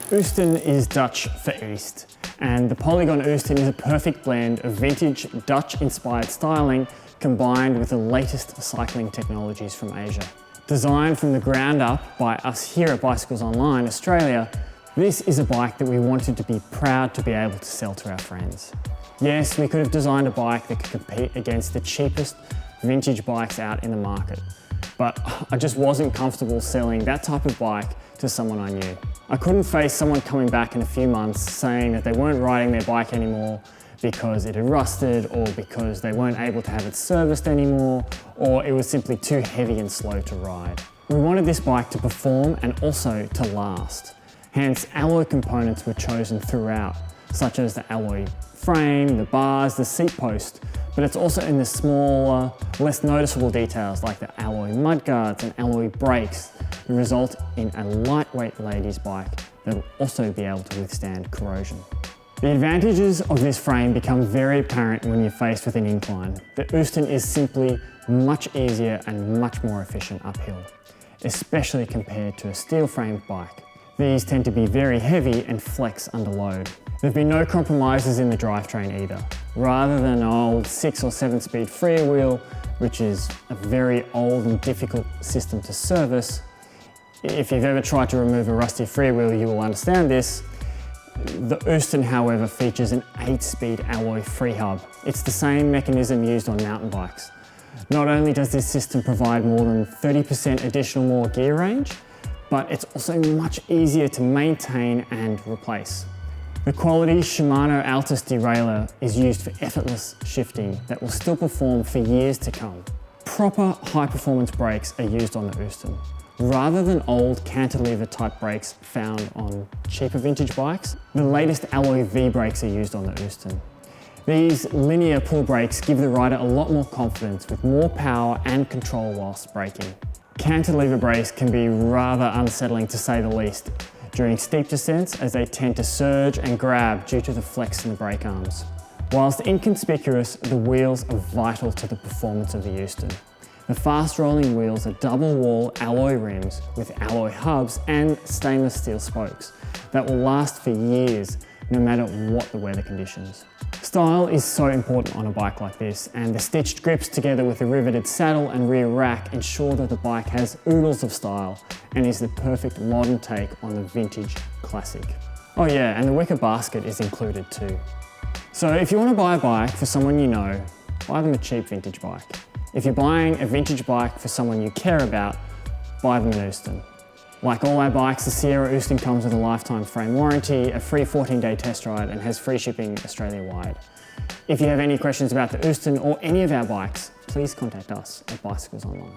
Oosten is Dutch for East, and the Polygon Oosten is a perfect blend of vintage Dutch-inspired styling combined with the latest cycling technologies from Asia. Designed from the ground up by us here at Bicycles Online Australia, this is a bike that we wanted to be proud to be able to sell to our friends. Yes, we could have designed a bike that could compete against the cheapest vintage bikes out in the market, but I just wasn't comfortable selling that type of bike to someone I knew. I couldn't face someone coming back in a few months saying that they weren't riding their bike anymore because it had rusted, or because they weren't able to have it serviced anymore, or it was simply too heavy and slow to ride. We wanted this bike to perform and also to last. Hence, alloy components were chosen throughout, such as the alloy frame, the bars, the seat post, but it's also in the smaller, less noticeable details like the alloy mudguards and alloy brakes that result in a lightweight ladies bike that will also be able to withstand corrosion. The advantages of this frame become very apparent when you're faced with an incline. The Oosten is simply much easier and much more efficient uphill, especially compared to a steel-framed bike. These tend to be very heavy and flex under load. There have been no compromises in the drivetrain either. Rather than an old 6 or 7 speed freewheel, which is a very old and difficult system to service, if you've ever tried to remove a rusty freewheel, you will understand this. The Oosten, however, features an 8-speed alloy free hub. It's the same mechanism used on mountain bikes. Not only does this system provide more than 30% additional more gear range, but it's also much easier to maintain and replace. The quality Shimano Altus derailleur is used for effortless shifting that will still perform for years to come. Proper high-performance brakes are used on the Oosten. Rather than old cantilever type brakes found on cheaper vintage bikes, the latest alloy V brakes are used on the Oosten. These linear pull brakes give the rider a lot more confidence with more power and control whilst braking. Cantilever brakes can be rather unsettling to say the least during steep descents, as they tend to surge and grab due to the flex in the brake arms. Whilst inconspicuous, the wheels are vital to the performance of the Oosten. The fast rolling wheels are double wall alloy rims with alloy hubs and stainless steel spokes that will last for years no matter what the weather conditions. Style is so important on a bike like this, and the stitched grips together with the riveted saddle and rear rack ensure that the bike has oodles of style and is the perfect modern take on the vintage classic. Oh yeah, and the wicker basket is included too. So if you want to buy a bike for someone you know, buy them a cheap vintage bike. If you're buying a vintage bike for someone you care about, buy them an Oosten. Like all our bikes, the Sierra Oosten comes with a lifetime frame warranty, a free 14-day test ride, and has free shipping Australia-wide. If you have any questions about the Oosten or any of our bikes, please contact us at Bicycles Online.